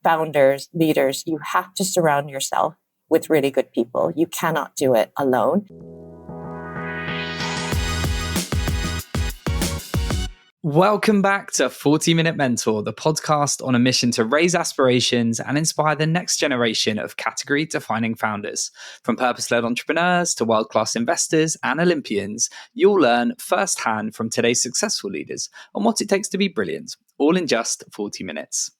founders, leaders, you have to surround yourself with really good people. You cannot do it alone. Welcome back to 40-Minute Mentor, the podcast on a mission to raise aspirations and inspire the next generation of category-defining founders. From purpose-led entrepreneurs to world-class investors and Olympians, you'll learn firsthand from today's successful leaders on what it takes to be brilliant, all in just 40 minutes.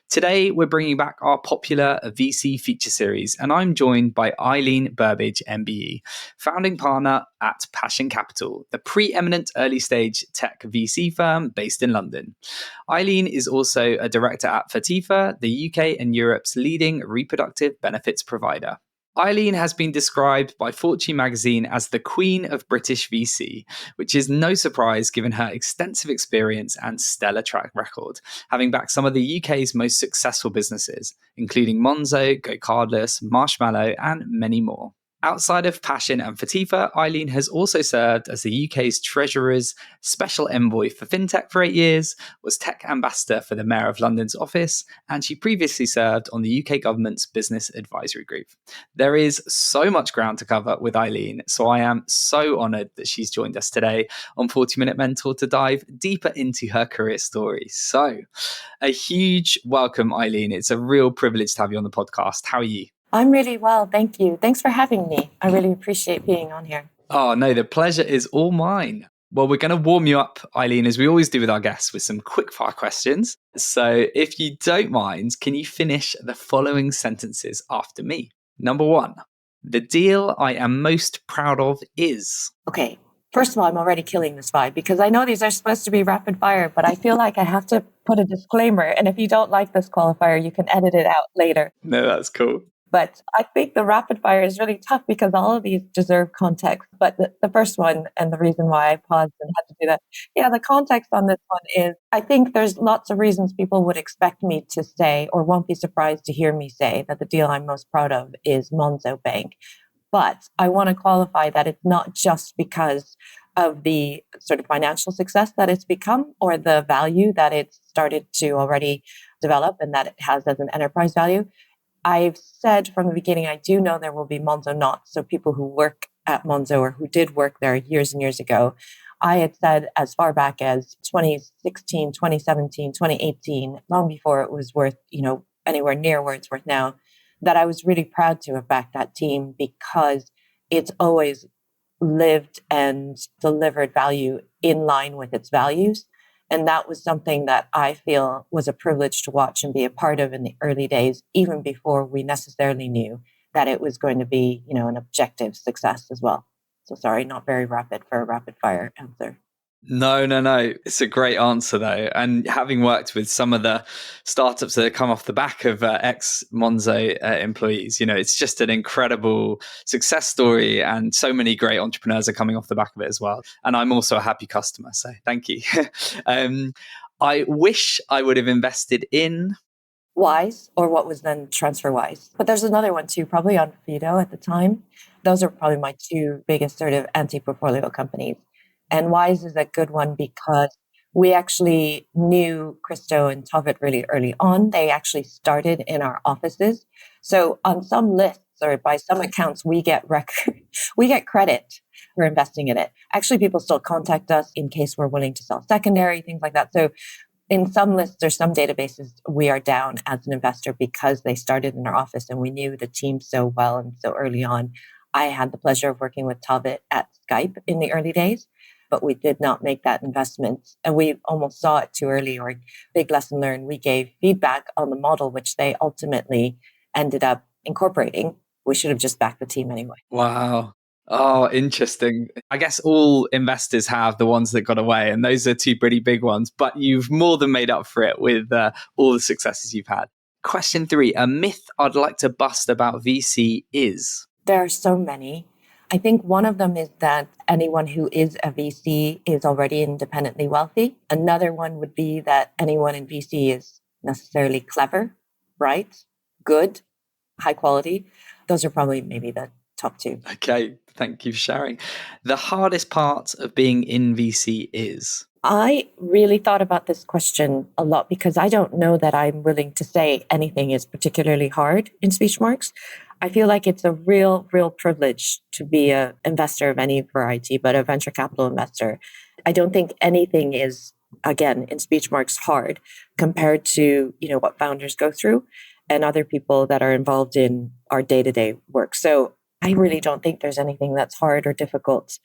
Today, we're bringing back our popular VC feature series, and I'm joined by Eileen Burbidge MBE, founding partner at Passion Capital, the pre-eminent early-stage tech VC firm based in London. Eileen is also a director at Fertifa, the UK and Europe's leading reproductive benefits provider. Eileen has been described by Fortune magazine as the Queen of British VC, which is no surprise given her extensive experience and stellar track record, having backed some of the UK's most successful businesses, including Monzo, Go Cardless, Marshmallow, and many more. Outside of Passion and Fertifa, Eileen has also served as the UK's Treasurer's Special Envoy for FinTech for 8 years, was Tech Ambassador for the Mayor of London's office, and she previously served on the UK government's Business Advisory Group. There is so much ground to cover with Eileen, so I am so honoured that she's joined us today on 40-Minute Mentor to dive deeper into her career story. So, a huge welcome, Eileen. It's a real privilege to have you on the podcast. How are you? I'm really well, thank you. Thanks for having me. I really appreciate being on here. Oh, no, the pleasure is all mine. Well, we're going to warm you up, Eileen, as we always do with our guests, with some quick-fire questions. So if you don't mind, can you finish the following sentences after me? Number 1, the deal I am most proud of is... Okay, first of all, I'm already killing this vibe because I know these are supposed to be rapid fire, but I feel like I have to put a disclaimer. And if you don't like this qualifier, you can edit it out later. No, that's cool. But I think the rapid fire is really tough because all of these deserve context. But the first one, and the reason why I paused and had to do that, the context on this one is, I think there's lots of reasons people would expect me to say, or won't be surprised to hear me say, that the deal I'm most proud of is Monzo Bank. But I want to qualify that it's not just because of the sort of financial success that it's become or the value that it's started to already develop and that it has as an enterprise value. I've said from the beginning, I do know there will be Monzo knots, so people who work at Monzo or who did work there years and years ago. I had said as far back as 2016, 2017, 2018, long before it was worth, anywhere near where it's worth now, that I was really proud to have backed that team because it's always lived and delivered value in line with its values. And that was something that I feel was a privilege to watch and be a part of in the early days, even before we necessarily knew that it was going to be, an objective success as well. So sorry, not very rapid for a rapid fire answer. No. It's a great answer, though. And having worked with some of the startups that have come off the back of ex-Monzo employees, it's just an incredible success story. And so many great entrepreneurs are coming off the back of it as well. And I'm also a happy customer. So thank you. I wish I would have invested in... Wise, or what was then TransferWise. But there's another one too, probably on Fido at the time. Those are probably my two biggest sort of anti-portfolio companies. And Wise is a good one because we actually knew Christo and Tovit really early on. They actually started in our offices. So on some lists or by some accounts, we get credit for investing in it. Actually, people still contact us in case we're willing to sell secondary, things like that. So in some lists or some databases, we are down as an investor because they started in our office and we knew the team so well and so early on. I had the pleasure of working with Tovit at Skype in the early days, but we did not make that investment. And we almost saw it too early, or big lesson learned. We gave feedback on the model, which they ultimately ended up incorporating. We should have just backed the team anyway. Wow. Oh, interesting. I guess all investors have the ones that got away, and those are two pretty big ones, but you've more than made up for it with all the successes you've had. Question 3, a myth I'd like to bust about VC is? There are so many. I think one of them is that anyone who is a VC is already independently wealthy. Another one would be that anyone in VC is necessarily clever, bright, good, high quality. Those are probably maybe the top 2. Okay, thank you for sharing. The hardest part of being in VC is? I really thought about this question a lot because I don't know that I'm willing to say anything is particularly hard in speech marks. I feel like it's a real privilege to be an investor of any variety, but a venture capital investor. I don't think anything is, again, in speech marks hard compared to, what founders go through and other people that are involved in our day-to-day work. So I really don't think there's anything that's hard or difficult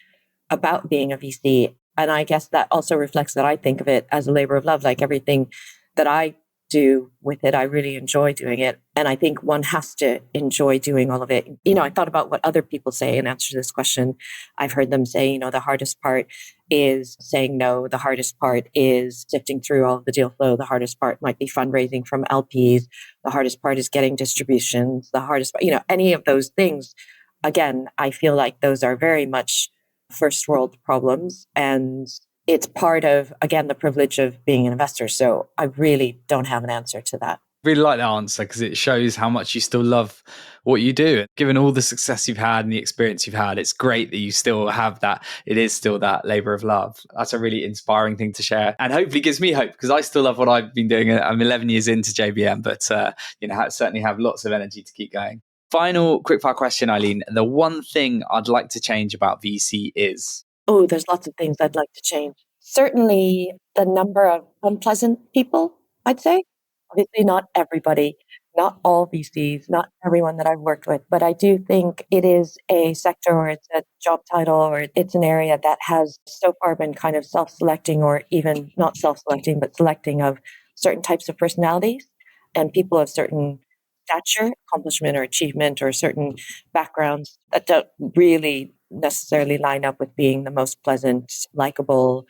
about being a VC. And I guess that also reflects that I think of it as a labor of love, like everything that I do with it. I really enjoy doing it. And I think one has to enjoy doing all of it. I thought about what other people say in answer to this question. I've heard them say, the hardest part is saying no. The hardest part is sifting through all of the deal flow. The hardest part might be fundraising from LPs. The hardest part is getting distributions. The hardest part, any of those things. Again, I feel like those are very much first world problems. And it's part of, again, the privilege of being an investor. So I really don't have an answer to that. Really like that answer because it shows how much you still love what you do. Given all the success you've had and the experience you've had, it's great that you still have that. It is still that labor of love. That's a really inspiring thing to share and hopefully gives me hope because I still love what I've been doing. I'm 11 years into JBM, but I certainly have lots of energy to keep going. Final quickfire question, Eileen. The one thing I'd like to change about VC is? Oh, there's lots of things I'd like to change. Certainly the number of unpleasant people, I'd say. Obviously not everybody, not all VCs, not everyone that I've worked with, but I do think it is a sector or it's a job title or it's an area that has so far been kind of self-selecting or even not self-selecting, but selecting of certain types of personalities and people of certain stature, accomplishment or achievement or certain backgrounds that don't really necessarily line up with being the most pleasant, likable,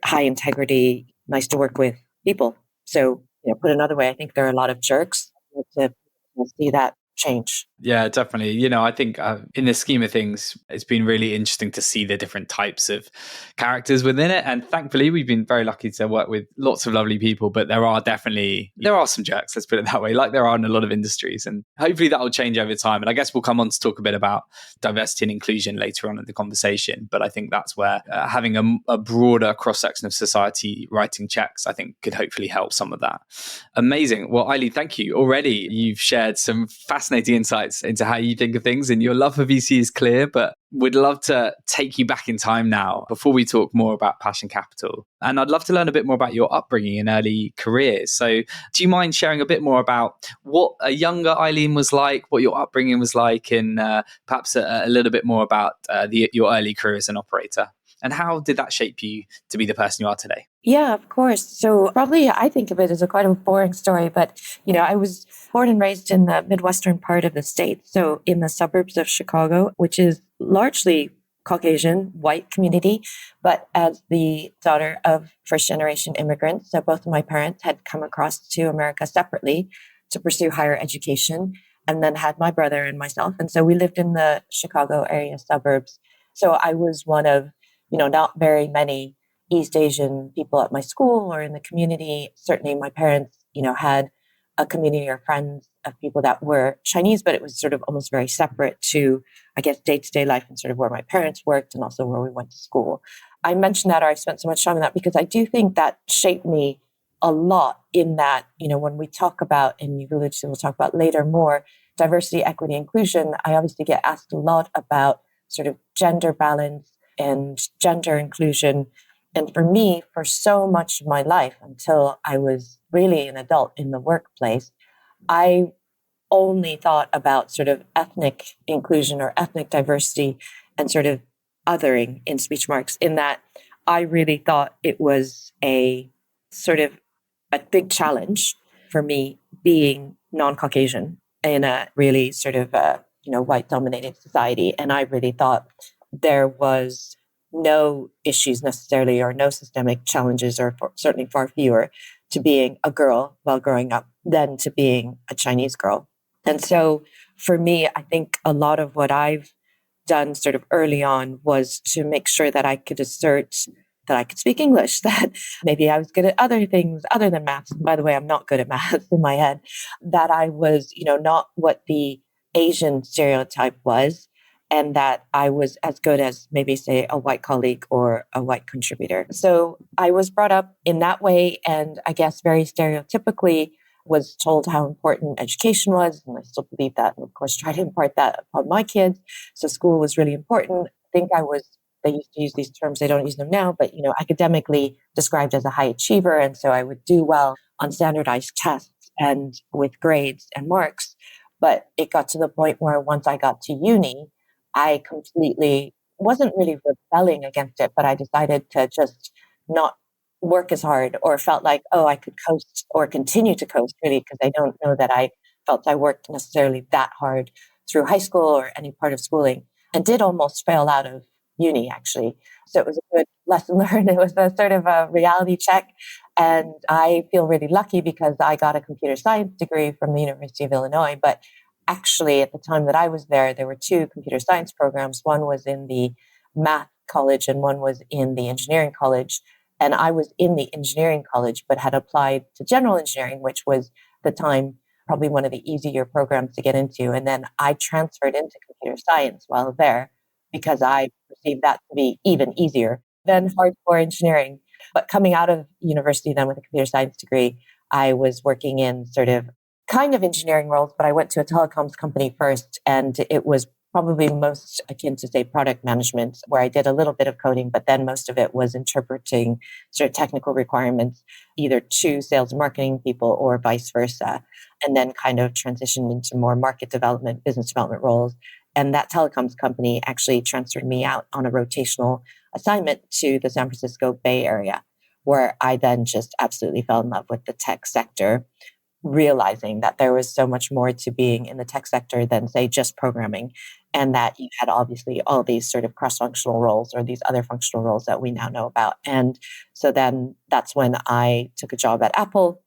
high integrity, nice to work with people. So, put another way, I think there are a lot of jerks to see that change. Yeah, definitely. I think in the scheme of things, it's been really interesting to see the different types of characters within it. And thankfully, we've been very lucky to work with lots of lovely people, but there are some jerks, let's put it that way, like there are in a lot of industries. And hopefully that will change over time. And I guess we'll come on to talk a bit about diversity and inclusion later on in the conversation. But I think that's where having a broader cross-section of society writing checks, I think could hopefully help some of that. Amazing. Well, Eileen, thank you. Already you've shared some fascinating insights into how you think of things, and your love for VC is clear, but would love to take you back in time now before we talk more about Passion Capital. And I'd love to learn a bit more about your upbringing and early careers. So do you mind sharing a bit more about what a younger Eileen was like, what your upbringing was like, and perhaps a little bit more about your early career as an operator? And how did that shape you to be the person you are today? Yeah, of course. So probably I think of it as a quite a boring story, but I was born and raised in the Midwestern part of the state. So in the suburbs of Chicago, which is largely Caucasian, white community. But as the daughter of first generation immigrants, so both of my parents had come across to America separately to pursue higher education and then had my brother and myself. And so we lived in the Chicago area suburbs. So I was one of not very many East Asian people at my school or in the community. Certainly my parents, had a community or friends of people that were Chinese, but it was sort of almost very separate to, I guess, day-to-day life and sort of where my parents worked and also where we went to school. I mentioned that, or I spent so much time on that because I do think that shaped me a lot in that, when we talk about, and you've alluded to, we'll talk about later more, diversity, equity, inclusion, I obviously get asked a lot about sort of gender balance and gender inclusion. And for me, for so much of my life, until I was really an adult in the workplace, I only thought about sort of ethnic inclusion or ethnic diversity and sort of othering in speech marks, in that I really thought it was a sort of a big challenge for me being non-Caucasian in a really sort of, white dominated society. And I really thought there was no issues necessarily or no systemic challenges, or certainly far fewer, to being a girl while growing up than to being a Chinese girl. And so for me, I think a lot of what I've done sort of early on was to make sure that I could assert that I could speak English, that maybe I was good at other things other than maths. By the way, I'm not good at maths in my head, that I was, not what the Asian stereotype was, and that I was as good as maybe, say, a white colleague or a white contributor. So I was brought up in that way, and I guess very stereotypically was told how important education was. And I still believe that, and of course, try to impart that upon my kids. So school was really important. I think I was, they used to use these terms, they don't use them now, but, academically described as a high achiever. And so I would do well on standardized tests and with grades and marks. But it got to the point where once I got to uni, I completely wasn't really rebelling against it, but I decided to just not work as hard, or felt like, oh, I could coast or continue to coast, really, because I don't know that I felt I worked necessarily that hard through high school or any part of schooling, and did almost fail out of uni, actually. So it was a good lesson learned. It was a sort of a reality check. And I feel really lucky because I got a computer science degree from the University of Illinois. But actually, at the time that I was there were two computer science programs. One was in the math college and one was in the engineering college. And I was in the engineering college, but had applied to general engineering, which was at the time probably one of the easier programs to get into. And then I transferred into computer science while there because I perceived that to be even easier than hardcore engineering. But coming out of university then with a computer science degree, I was working in sort of kind of engineering roles, but I went to a telecoms company first, and it was probably most akin to, say, product management, where I did a little bit of coding, but then most of it was interpreting sort of technical requirements, either to sales and marketing people or vice versa, and then kind of transitioned into more market development, business development roles. And that telecoms company actually transferred me out on a rotational assignment to the San Francisco Bay Area, where I then just absolutely fell in love with the tech sector, realizing that there was so much more to being in the tech sector than, say, just programming, and that you had obviously all these sort of cross-functional roles or these other functional roles that we now know about. And so then that's when I took a job at Apple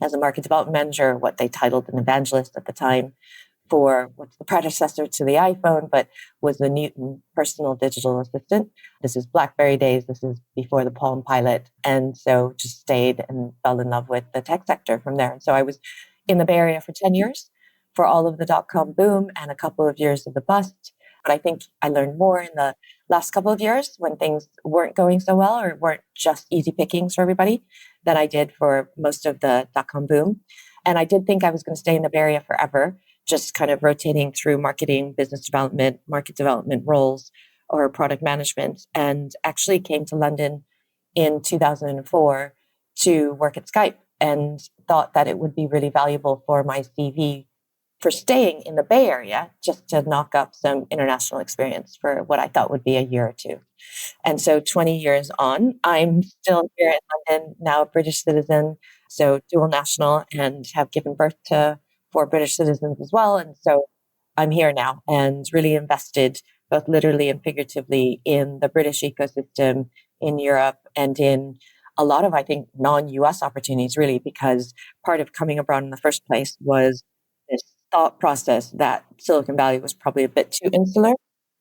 as a market development manager, what they titled an evangelist at the time, for what's the predecessor to the iPhone, but was the Newton personal digital assistant. This is BlackBerry days. This is before the Palm Pilot. And so just stayed and fell in love with the tech sector from there. And so I was in the Bay Area for 10 years for all of the dot-com boom and a couple of years of the bust. But I think I learned more in the last couple of years when things weren't going so well or weren't just easy pickings for everybody than I did for most of the dot-com boom. And I did think I was going to stay in the Bay Area forever, just kind of rotating through marketing, business development, market development roles, or product management, and actually came to London in 2004 to work at Skype, and thought that it would be really valuable for my CV for staying in the Bay Area, just to knock up some international experience for what I thought would be a year or two. And so 20 years on, I'm still here in London, now a British citizen, so dual national, and have given birth to 4 British citizens as well. And so I'm here now and really invested both literally and figuratively in the British ecosystem, in Europe, and in a lot of, I think, non-US opportunities, really, because part of coming abroad in the first place was this thought process that Silicon Valley was probably a bit too insular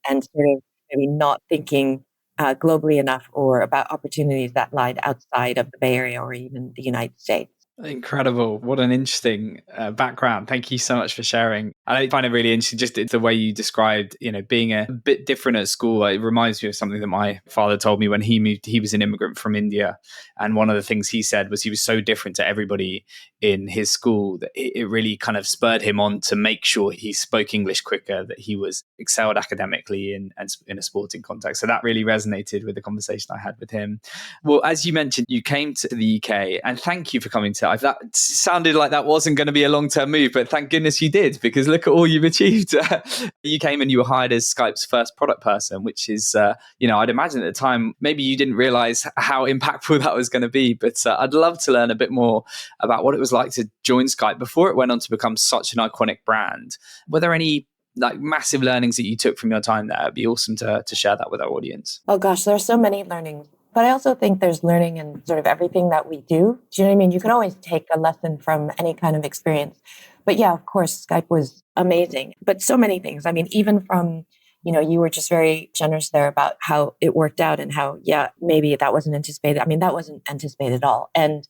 and sort of maybe not thinking globally enough or about opportunities that lied outside of the Bay Area or even the United States. Incredible. What an interesting background. Thank you so much for sharing. I find it really interesting, just the way you described, being a bit different at school. It reminds me of something that my father told me when he moved. He was an immigrant from India. And one of the things he said was he was so different to everybody in his school that it really kind of spurred him on to make sure he spoke English quicker, that he was excelled academically and in a sporting context. So that really resonated with the conversation I had with him. Well, as you mentioned, you came to the UK, and thank you for coming to. That sounded like that wasn't going to be a long-term move, but thank goodness you did, because look at all you've achieved. You came and you were hired as Skype's first product person, which is, I'd imagine at the time, maybe you didn't realize how impactful that was going to be. But I'd love to learn a bit more about what it was like to join Skype before it went on to become such an iconic brand. Were there any massive learnings that you took from your time there? It'd be awesome to share that with our audience. Oh gosh, there are so many learnings. But I also think there's learning in sort of everything that we do. Do you know what I mean? You can always take a lesson from any kind of experience. But yeah, of course, Skype was amazing. But so many things. I mean, even from, you were just very generous there about how it worked out and how, yeah, maybe that wasn't anticipated. I mean, that wasn't anticipated at all. And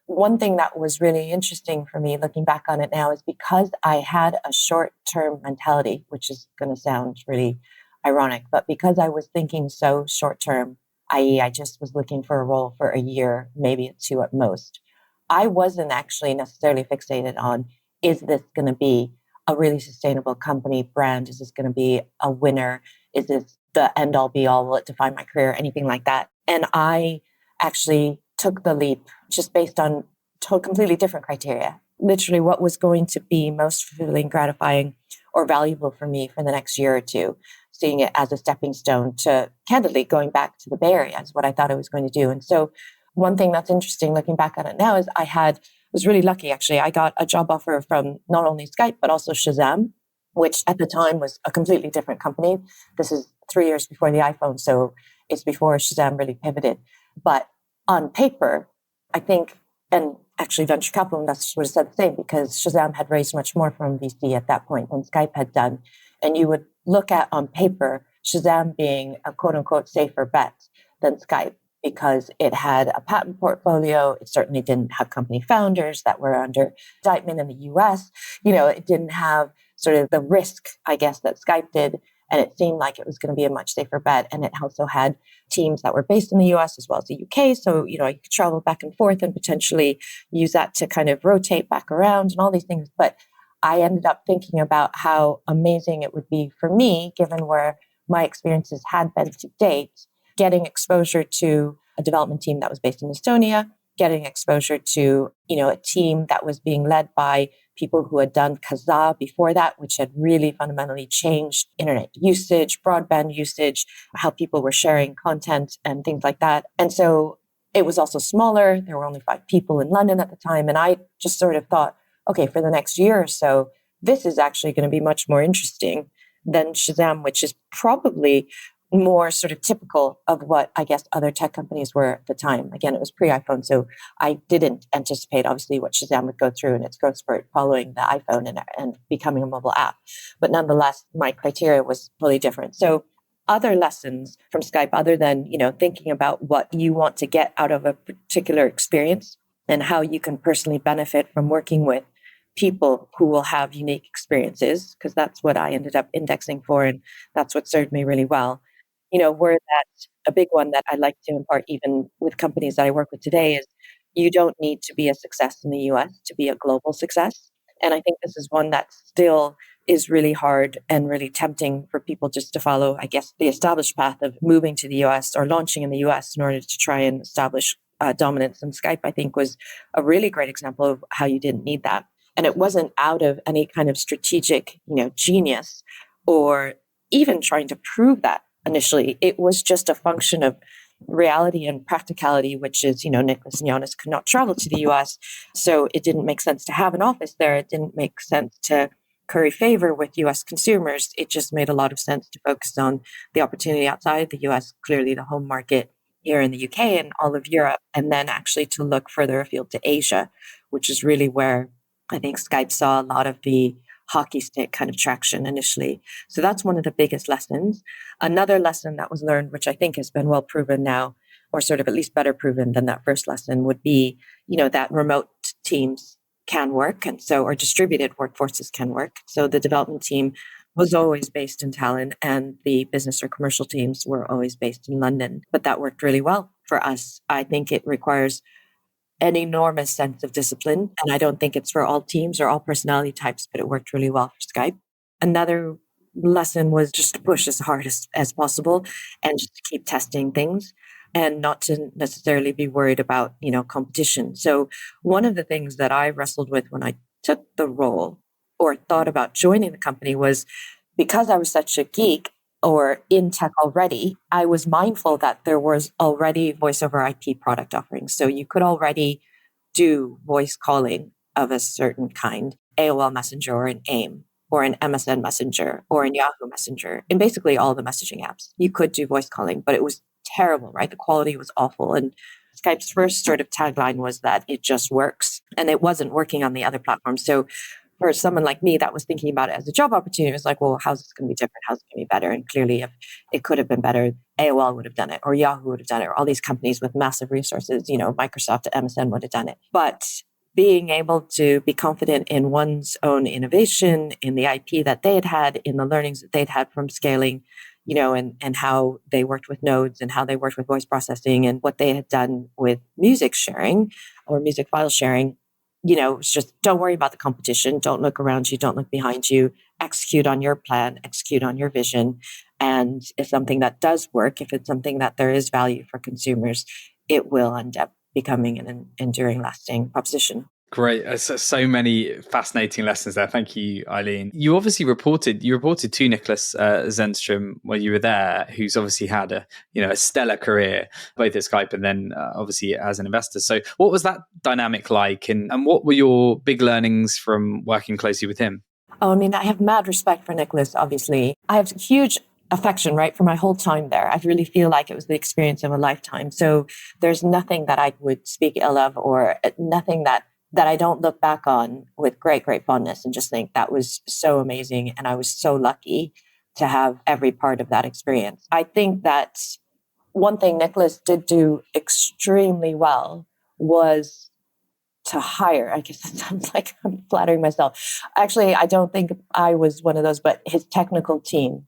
one thing that was really interesting for me looking back on it now is because I had a short-term mentality, which is going to sound really ironic. But because I was thinking so short term, i.e., I just was looking for a role for a year, maybe 2 at most, I wasn't actually necessarily fixated on, is this going to be a really sustainable company brand? Is this going to be a winner? Is this the end all be all? Will it define my career? Anything like that? And I actually took the leap just based on completely different criteria. Literally, what was going to be most fulfilling, gratifying, or valuable for me for the next year or two, seeing it as a stepping stone to, candidly, going back to the Bay Area is what I thought I was going to do. And so one thing that's interesting looking back at it now is was really lucky, actually. I got a job offer from not only Skype, but also Shazam, which at the time was a completely different company. This is 3 years before the iPhone, so it's before Shazam really pivoted. But on paper, I think, and actually venture capital investors would have said the same, because Shazam had raised much more from VC at that point than Skype had done. And you would look at, on paper, Shazam being a quote unquote safer bet than Skype, because it had a patent portfolio. It certainly didn't have company founders that were under indictment in the US. It didn't have sort of the risk, I guess, that Skype did. And it seemed like it was going to be a much safer bet. And it also had teams that were based in the US as well as the UK. So, you could travel back and forth and potentially use that to kind of rotate back around and all these things. But I ended up thinking about how amazing it would be for me, given where my experiences had been to date, getting exposure to a development team that was based in Estonia, getting exposure to, a team that was being led by people who had done Kazaa before that, which had really fundamentally changed internet usage, broadband usage, how people were sharing content and things like that. And so it was also smaller. There were only 5 people in London at the time. And I just sort of thought, okay, for the next year or so, this is actually going to be much more interesting than Shazam, which is probably more sort of typical of what I guess other tech companies were at the time. Again, it was pre-iPhone, so I didn't anticipate obviously what Shazam would go through in its growth spurt following the iPhone and becoming a mobile app. But nonetheless, my criteria was totally different. So other lessons from Skype, other than, thinking about what you want to get out of a particular experience and how you can personally benefit from working with people who will have unique experiences, because that's what I ended up indexing for, and that's what served me really well. Where that a big one that I like to impart even with companies that I work with today is, you don't need to be a success in the US to be a global success. And I think this is one that still is really hard and really tempting for people just to follow, I guess, the established path of moving to the US or launching in the US in order to try and establish dominance. And Skype, I think, was a really great example of how you didn't need that. And it wasn't out of any kind of strategic, genius or even trying to prove that initially. It was just a function of reality and practicality, which is, Niklas and Jonas could not travel to the US. So it didn't make sense to have an office there. It didn't make sense to curry favor with US consumers. It just made a lot of sense to focus on the opportunity outside the US, clearly the home market here in the UK and all of Europe, and then actually to look further afield to Asia, which is really where I think Skype saw a lot of the hockey stick kind of traction initially. So that's one of the biggest lessons. Another lesson that was learned, which I think has been well proven now, or sort of at least better proven than that first lesson, would be, that remote teams can work. And so, or distributed workforces can work. So the development team was always based in Tallinn and the business or commercial teams were always based in London. But that worked really well for us. I think it requires an enormous sense of discipline. And I don't think it's for all teams or all personality types, but it worked really well for Skype. Another lesson was just to push as hard as possible and just to keep testing things and not to necessarily be worried about, competition. So one of the things that I wrestled with when I took the role or thought about joining the company was, because I was such a geek or in tech already, I was mindful that there was already voice over IP product offerings. So you could already do voice calling of a certain kind, AOL Messenger or an AIM or an MSN Messenger or an Yahoo Messenger, and basically all the messaging apps. You could do voice calling, but it was terrible, right? The quality was awful. And Skype's first sort of tagline was that it just works, and it wasn't working on the other platforms. So for someone like me that was thinking about it as a job opportunity, it was like, well, how's this going to be different? How's it going to be better? And clearly, if it could have been better, AOL would have done it, or Yahoo would have done it, or all these companies with massive resources, Microsoft, MSN would have done it. But being able to be confident in one's own innovation, in the IP that they had, in the learnings that they'd had from scaling, and how they worked with nodes and how they worked with voice processing and what they had done with music sharing or music file sharing. It's just don't worry about the competition. Don't look around you. Don't look behind you. Execute on your plan, execute on your vision. And if something that does work, if it's something that there is value for consumers, it will end up becoming an enduring, lasting proposition. Great. So many fascinating lessons there. Thank you, Eileen. You obviously reported to Niklas Zennström when you were there, who's obviously had a stellar career, both at Skype and then obviously as an investor. So what was that dynamic like? And what were your big learnings from working closely with him? Oh, I mean, I have mad respect for Niklas, obviously. I have huge affection, right, for my whole time there. I really feel like it was the experience of a lifetime. So there's nothing that I would speak ill of or nothing that I don't look back on with great, great fondness and just think that was so amazing. And I was so lucky to have every part of that experience. I think that one thing Niklas did do extremely well was to hire. I guess that sounds like I'm flattering myself. Actually, I don't think I was one of those, but his technical team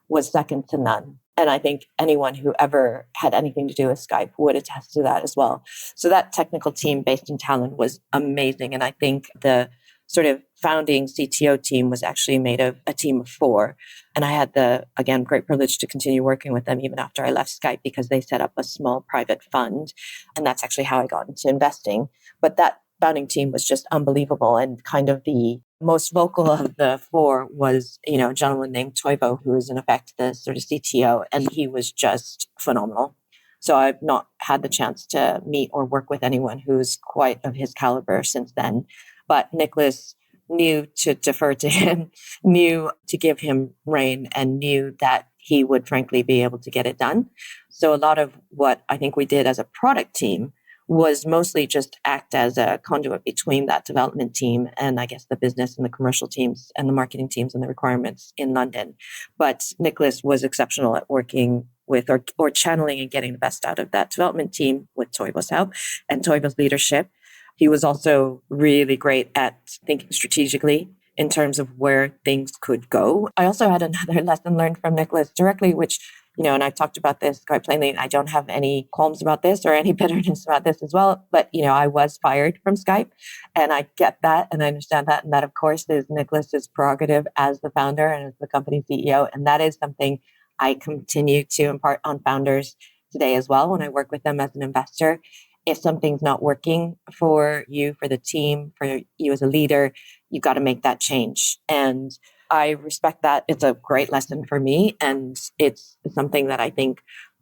was second to none. And I think anyone who ever had anything to do with Skype would attest to that as well. So that technical team based in Tallinn was amazing. And I think the sort of founding CTO team was actually made of a team of 4. And I had the, again, great privilege to continue working with them even after I left Skype because they set up a small private fund. And that's actually how I got into investing. But that founding team was just unbelievable. And kind of the most vocal of the 4 was, a gentleman named Toivo, who is in effect the sort of CTO, and he was just phenomenal. So I've not had the chance to meet or work with anyone who's quite of his caliber since then. But Niklas knew to defer to him, knew to give him rein, and knew that he would frankly be able to get it done. So a lot of what I think we did as a product team was mostly just act as a conduit between that development team and I guess the business and the commercial teams and the marketing teams and the requirements in London. But Niklas was exceptional at working with or channeling and getting the best out of that development team with Toivo's help and Toivo's leadership. He was also really great at thinking strategically in terms of where things could go. I also had another lesson learned from Niklas directly, which and I've talked about this quite plainly. I don't have any qualms about this or any bitterness about this as well. But, I was fired from Skype and I get that and I understand that. And that, of course, is Niklas's prerogative as the founder and as the company CEO. And that is something I continue to impart on founders today as well when I work with them as an investor. If something's not working for you, for the team, for you as a leader, you've got to make that change. And I respect that. It's a great lesson for me. And it's something that I think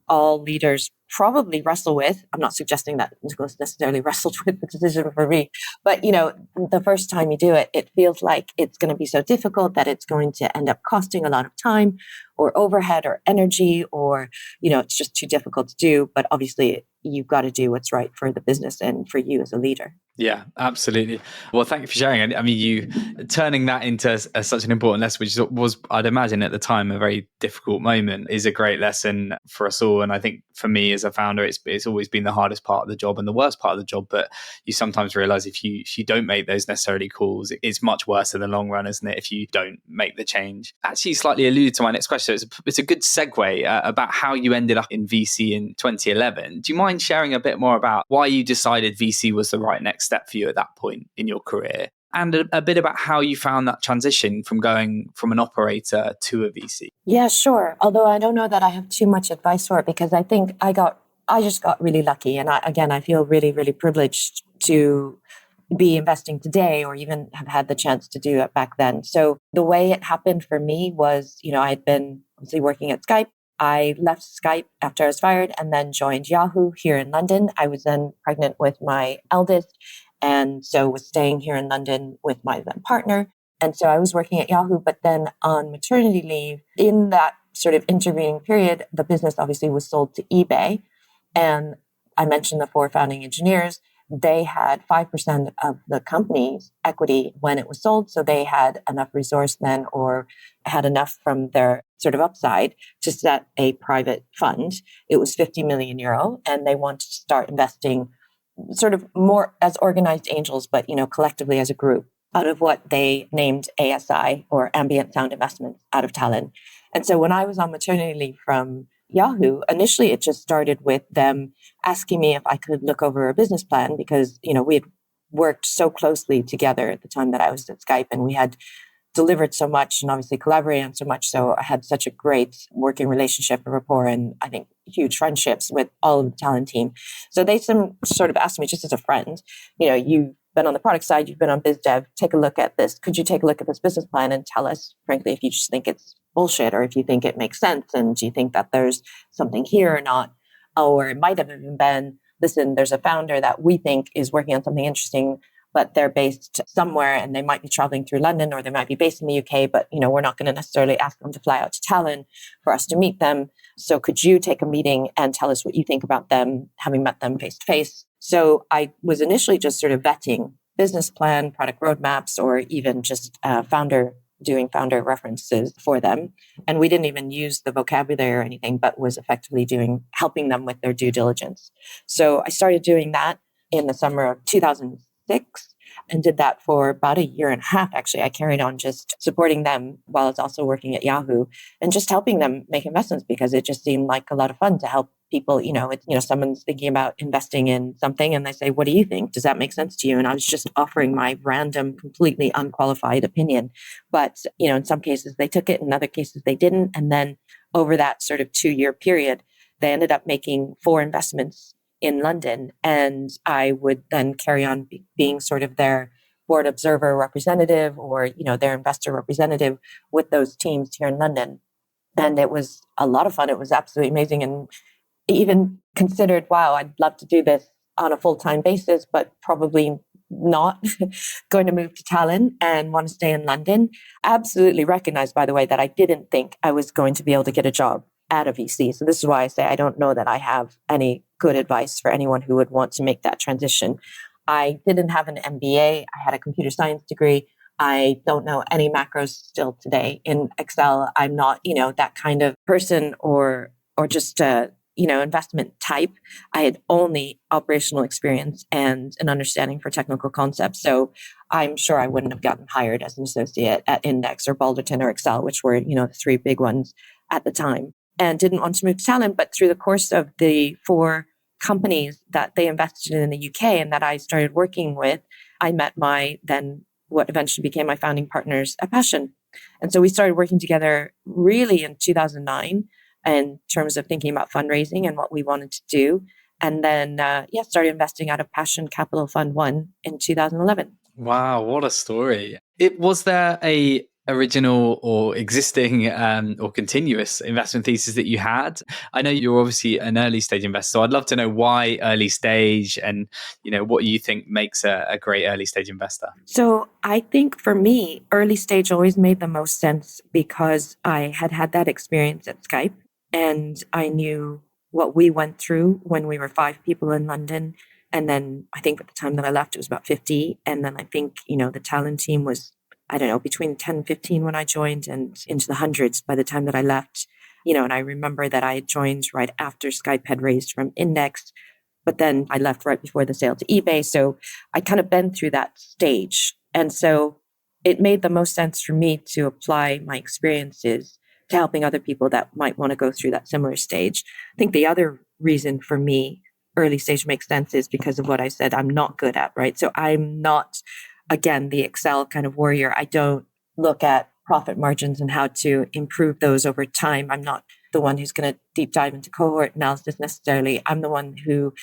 all leaders probably wrestle with. I'm not suggesting that Niklas necessarily wrestled with the decision for me, but the first time you do it, it feels like it's going to be so difficult that it's going to end up costing a lot of time or overhead or energy, or, it's just too difficult to do. But obviously you've got to do what's right for the business and for you as a leader. Yeah, absolutely. Well, thank you for sharing. I mean, you turning that into such an important lesson, which was, I'd imagine at the time, a very difficult moment, is a great lesson for us all. And I think for me as a founder, it's always been the hardest part of the job and the worst part of the job. But you sometimes realize if you don't make those necessarily calls, it's much worse in the long run, isn't it? If you don't make the change. Actually, slightly alluded to my next question. It's a good segue about how you ended up in VC in 2011. Do you mind sharing a bit more about why you decided VC was the right next step for you at that point in your career, and a bit about how you found that transition from going from an operator to a VC? Yeah, sure. Although I don't know that I have too much advice for it, because I think I just got really lucky. And I feel really, really privileged to be investing today or even have had the chance to do it back then. So the way it happened for me was, I'd been obviously working at Skype. I left Skype after I was fired and then joined Yahoo here in London. I was then pregnant with my eldest, and so was staying here in London with my then partner. And so I was working at Yahoo, but then on maternity leave, in that sort of intervening period, the business obviously was sold to eBay. And I mentioned the 4 founding engineers. They had 5% of the company's equity when it was sold. So they had enough resource then, or had enough from their sort of upside, to set a private fund. It was 50 million euro, and they wanted to start investing sort of more as organized angels, but, collectively as a group, out of what they named ASI, or Ambient Sound Investments, out of Tallinn. And so when I was on maternity leave from Yahoo, initially it just started with them asking me if I could look over a business plan because, we had worked so closely together at the time that I was at Skype, and we had delivered so much and obviously collaborated on so much. So I had such a great working relationship and rapport, and I think huge friendships with all of the talent team. So they sort of asked me just as a friend, you've been on the product side, you've been on biz dev, take a look at this. Could you take a look at this business plan and tell us, frankly, if you just think it's bullshit or if you think it makes sense and do you think that there's something here or not? Or it might have even been, listen, there's a founder that we think is working on something interesting, but they're based somewhere and they might be traveling through London or they might be based in the UK, but we're not going to necessarily ask them to fly out to Tallinn for us to meet them. So could you take a meeting and tell us what you think about them, having met them face to face? So I was initially just sort of vetting business plan, product roadmaps, or even just doing founder references for them. And we didn't even use the vocabulary or anything, but was effectively helping them with their due diligence. So I started doing that in the summer of 2006 and did that for about a year and a half. Actually, I carried on just supporting them while I was also working at Yahoo and just helping them make investments because it just seemed like a lot of fun to help people. Someone's thinking about investing in something and they say, what do you think? Does that make sense to you? And I was just offering my random, completely unqualified opinion. But, in some cases they took it, in other cases they didn't. And then over that sort of 2-year period, they ended up making 4 investments in London. And I would then carry on being sort of their board observer representative or, their investor representative with those teams here in London. And it was a lot of fun. It was absolutely amazing. And even considered, wow, I'd love to do this on a full-time basis, but probably not going to move to Tallinn and want to stay in London. Absolutely recognized, by the way, that I didn't think I was going to be able to get a job at a VC. So this is why I say I don't know that I have any good advice for anyone who would want to make that transition. I didn't have an MBA. I had a computer science degree. I don't know any macros still today in Excel. I'm not, that kind of person or just investment type. I had only operational experience and an understanding for technical concepts. So I'm sure I wouldn't have gotten hired as an associate at Index or Balderton or Excel, which were, the 3 big ones at the time. And didn't want to move to Tallinn. But through the course of the 4 companies that they invested in the UK and that I started working with, I met what eventually became my founding partners at Passion. And so we started working together really in 2009 in terms of thinking about fundraising and what we wanted to do. And then, started investing out of Passion Capital Fund 1 in 2011. Wow, what a story. Was there a original or existing or continuous investment thesis that you had? I know you're obviously an early stage investor, so I'd love to know why early stage and what you think makes a great early stage investor. So I think for me, early stage always made the most sense because I had that experience at Skype and I knew what we went through when we were 5 people in London. And then I think at the time that I left, it was about 50. And then I think, the talent team was, I don't know, between 10 and 15 when I joined and into the hundreds by the time that I left. And I remember that I had joined right after Skype had raised from Index, but then I left right before the sale to eBay. So I kind of been through that stage. And so it made the most sense for me to apply my experiences to helping other people that might want to go through that similar stage. I think the other reason for me early stage makes sense is because of what I said I'm not good at, right? So I'm not, again, the Excel kind of warrior. I don't look at profit margins and how to improve those over time. I'm not the one who's going to deep dive into cohort analysis necessarily. I'm the one who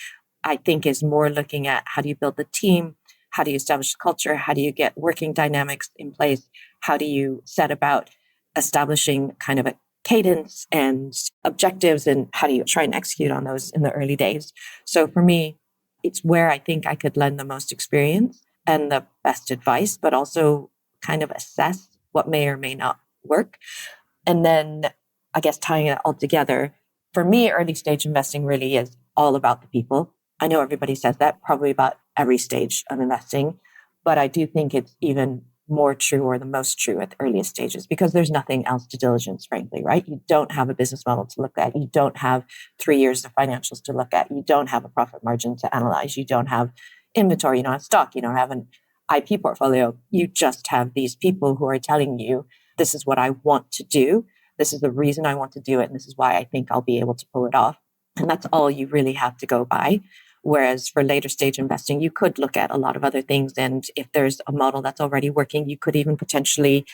I think is more looking at how do you build the team? How do you establish the culture? How do you get working dynamics in place? How do you set about establishing kind of a cadence and objectives, and how do you try and execute on those in the early days? So for me, it's where I think I could lend the most experience and the best advice, but also kind of assess what may or may not work. And then I guess tying it all together, for me, early stage investing really is all about the people. I know everybody says that probably about every stage of investing, but I do think it's even more true or the most true at the earliest stages because there's nothing else to diligence, frankly, right? You don't have a business model to look at. You don't have 3 years of financials to look at. You don't have a profit margin to analyze. You don't have inventory. You don't have stock. You don't have an IP portfolio. You just have these people who are telling you, this is what I want to do. This is the reason I want to do it. And this is why I think I'll be able to pull it off. And that's all you really have to go by. Whereas for later stage investing, you could look at a lot of other things. And if there's a model that's already working, you could even potentially,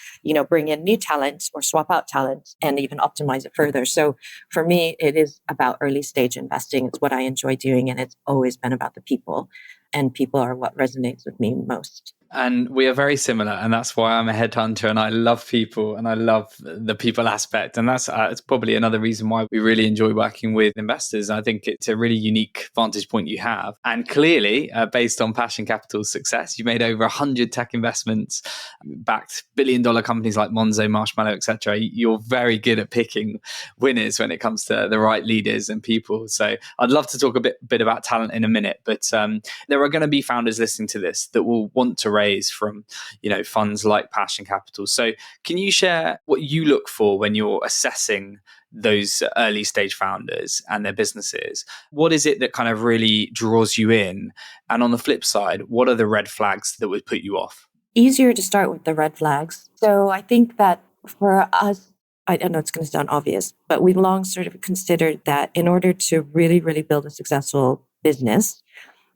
bring in new talent or swap out talent and even optimize it further. So for me, it is about early stage investing. It's what I enjoy doing. And it's always been about the people. And people are what resonates with me most. And we are very similar, and that's why I'm a headhunter, and I love people, and I love the people aspect, and that's it's probably another reason why we really enjoy working with investors. I think it's a really unique vantage point you have, and clearly, based on Passion Capital's success, you made over 100 tech investments, backed billion-dollar companies like Monzo, Marshmallow, etc. You're very good at picking winners when it comes to the right leaders and people. So I'd love to talk a bit about talent in a minute, but there are going to be founders listening to this that will want to raise from funds like Passion Capital. So can you share what you look for when you're assessing those early stage founders and their businesses? What is it that kind of really draws you in? And on the flip side, what are the red flags that would put you off? Easier to start with the red flags. So I think that for us, I know it's going to sound obvious, but we've long sort of considered that in order to really, really build a successful business,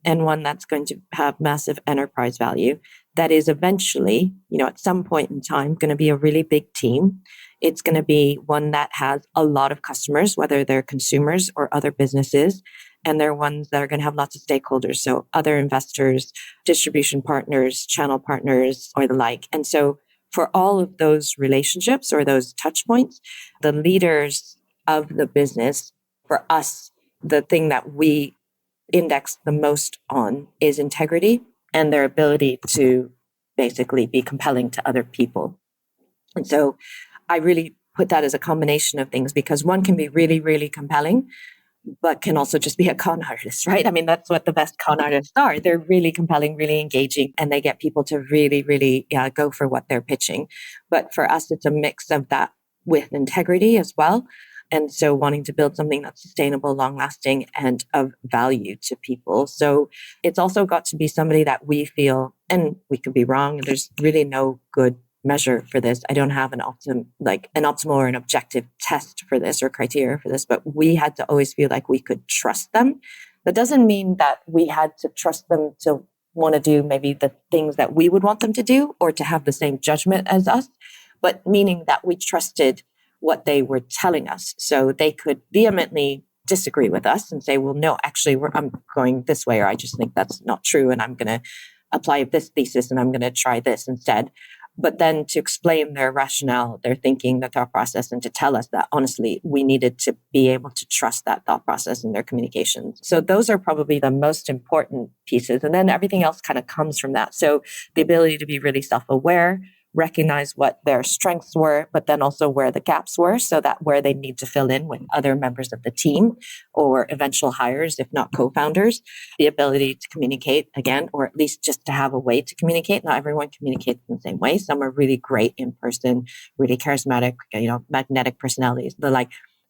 and one that's going to have massive enterprise value, that is eventually, at some point in time, going to be a really big team. It's going to be one that has a lot of customers, whether they're consumers or other businesses, and they're ones that are going to have lots of stakeholders, so other investors, distribution partners, channel partners, or the like. And so for all of those relationships or those touch points, the leaders of the business, for us, the thing that we index the most on is integrity and their ability to basically be compelling to other people. And so I really put that as a combination of things, because one can be really, really compelling, but can also just be a con artist, right? I mean, that's what the best con artists are. They're really compelling, really engaging, and they get people to really, really go for what they're pitching. But for us, it's a mix of that with integrity as well. And so wanting to build something that's sustainable, long lasting, and of value to people. So it's also got to be somebody that we feel, and we could be wrong, there's really no good measure for this. I don't have an optimal or an objective test for this or criteria for this, but we had to always feel like we could trust them. That doesn't mean that we had to trust them to want to do maybe the things that we would want them to do or to have the same judgment as us, but meaning that we trusted what they were telling us. So they could vehemently disagree with us and say, well, no, actually, I'm going this way, or I just think that's not true, and I'm going to apply this thesis, and I'm going to try this instead. But then to explain their rationale, their thinking, their thought process, and to tell us that, honestly, we needed to be able to trust that thought process in their communications. So those are probably the most important pieces. And then everything else kind of comes from that. So the ability to be really self-aware, recognize what their strengths were, but then also where the gaps were, so that where they need to fill in with other members of the team or eventual hires, if not co-founders, the ability to communicate again, or at least just to have a way to communicate. Not everyone communicates in the same way. Some are really great in person, really charismatic, magnetic personalities.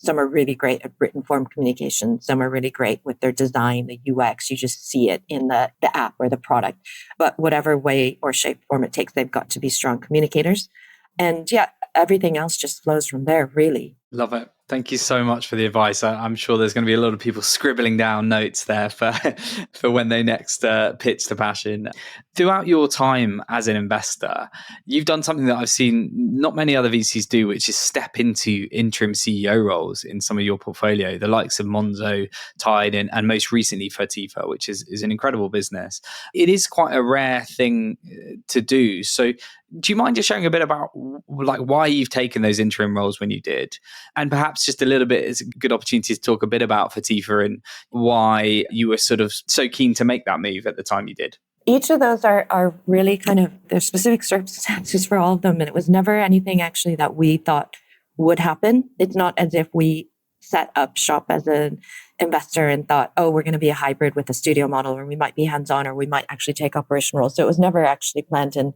Some are really great at written form communication. Some are really great with their design, the UX. You just see it in the app or the product. But whatever way or shape, form it takes, they've got to be strong communicators. And everything else just flows from there, really. Love it. Thank you so much for the advice. I'm sure there's going to be a lot of people scribbling down notes there for when they next pitch the Passion. Throughout your time as an investor, you've done something that I've seen not many other VCs do, which is step into interim CEO roles in some of your portfolio, the likes of Monzo, Tide, and most recently Fertifa, which is an incredible business. It is quite a rare thing to do. So do you mind just sharing a bit about why you've taken those interim roles when you did? And perhaps just a little bit is a good opportunity to talk a bit about Fertifa and why you were sort of so keen to make that move at the time you did. Each of those are really kind of, there's specific circumstances for all of them. And it was never anything actually that we thought would happen. It's not as if we set up shop as an investor and thought, oh, we're going to be a hybrid with a studio model, or we might be hands-on, or we might actually take operation roles. So it was never actually planned. And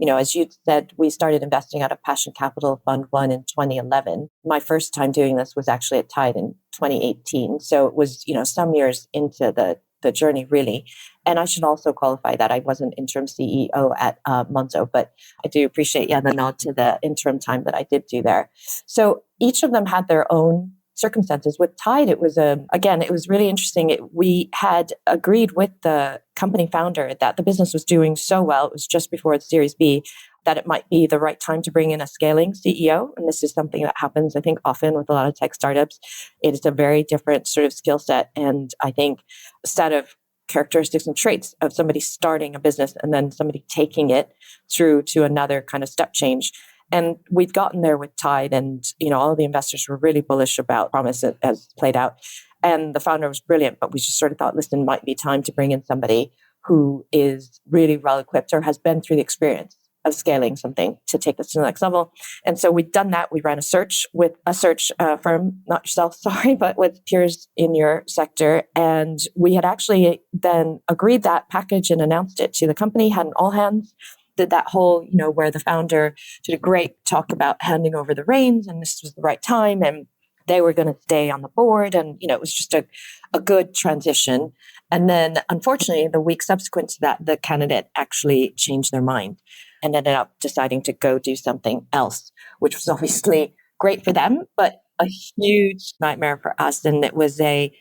as you said, we started investing out of Passion Capital Fund 1 in 2011. My first time doing this was actually at Tide in 2018. So it was, some years into the journey, really. And I should also qualify that I wasn't interim CEO at Monzo, but I do appreciate the nod to the interim time that I did do there. So each of them had their own circumstances. With Tide, it was it was really interesting. We had agreed with the company founder that the business was doing so well, it was just before the Series B, that it might be the right time to bring in a scaling CEO. And this is something that happens, I think, often with a lot of tech startups. It is a very different sort of skill set. And I think a set of characteristics and traits of somebody starting a business and then somebody taking it through to another kind of step change. And we'd gotten there with Tide, and all of the investors were really bullish about promise as played out. And the founder was brilliant, but we just sort of thought, listen, it might be time to bring in somebody who is really well equipped or has been through the experience of scaling something to take us to the next level. And so we'd done that. We ran a search with a search firm, not yourself, sorry, but with peers in your sector. And we had actually then agreed that package and announced it to the company, had an all hands, did that whole, where the founder did a great talk about handing over the reins and this was the right time and they were going to stay on the board. And, it was just a good transition. And then unfortunately, the week subsequent to that, the candidate actually changed their mind and ended up deciding to go do something else, which was obviously great for them, but a huge nightmare for us. And it was a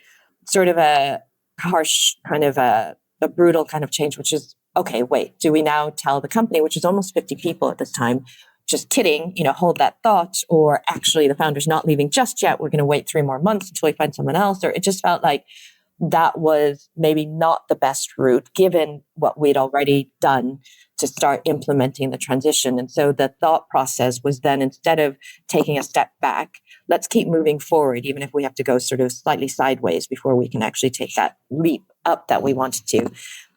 sort of a harsh kind of a brutal kind of change, which is, okay, wait, do we now tell the company, which is almost 50 people at this time, just kidding, hold that thought, or actually the founder's not leaving just yet, we're going to wait 3 more months until we find someone else? Or it just felt like that was maybe not the best route given what we'd already done to start implementing the transition. And so the thought process was then, instead of taking a step back, let's keep moving forward, even if we have to go sort of slightly sideways before we can actually take that leap up that we wanted to.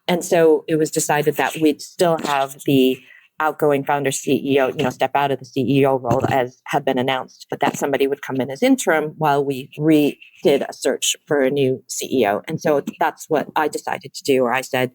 And so it was decided that we'd still have the outgoing founder CEO, step out of the CEO role as had been announced, but that somebody would come in as interim while we redid a search for a new CEO. And so that's what I decided to do, or I said,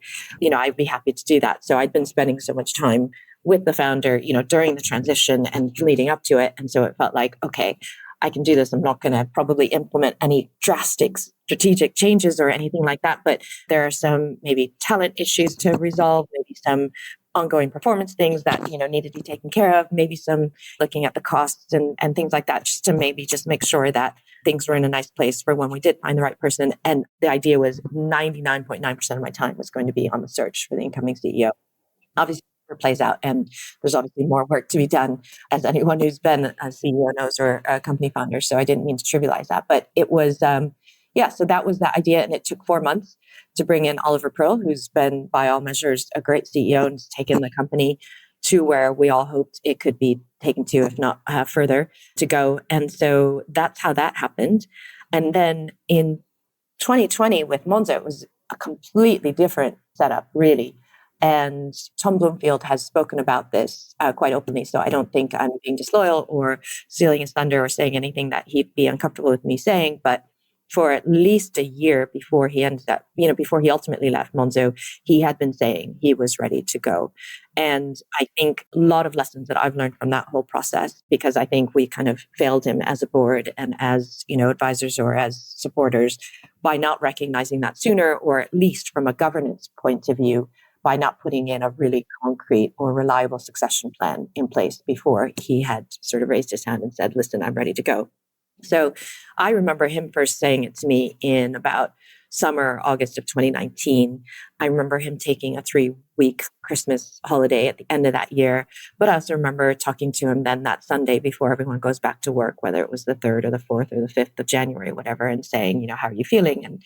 I'd be happy to do that. So I'd been spending so much time with the founder, during the transition and leading up to it. And so it felt like, okay, I can do this. I'm not going to probably implement any drastic strategic changes or anything like that, but there are some maybe talent issues to resolve, maybe some ongoing performance things that, needed to be taken care of, maybe some looking at the costs and things like that, just to maybe just make sure that things were in a nice place for when we did find the right person. And the idea was 99.9% of my time was going to be on the search for the incoming CEO. Obviously, it plays out, and there's obviously more work to be done, as anyone who's been a CEO knows, or a company founder. So I didn't mean to trivialize that, but it was, so that was the idea. And it took 4 months to bring in Oliver Pearl, who's been by all measures a great CEO and has taken the company to where we all hoped it could be taken to, if not further to go. And so that's how that happened. And then in 2020 with Monzo, it was a completely different setup, really. And Tom Blomfield has spoken about this quite openly. So I don't think I'm being disloyal or stealing his thunder or saying anything that he'd be uncomfortable with me saying. But for at least a year before he ended up, before he ultimately left Monzo, he had been saying he was ready to go. And I think a lot of lessons that I've learned from that whole process, because I think we kind of failed him as a board and as, advisors or as supporters by not recognizing that sooner, or at least from a governance point of view, by not putting in a really concrete or reliable succession plan in place before he had sort of raised his hand and said, listen, I'm ready to go. So I remember him first saying it to me in about summer, August of 2019. I remember him taking a 3-week Christmas holiday at the end of that year. But I also remember talking to him then that Sunday before everyone goes back to work, whether it was the 3rd or the 4th or the 5th of January, whatever, and saying, how are you feeling? And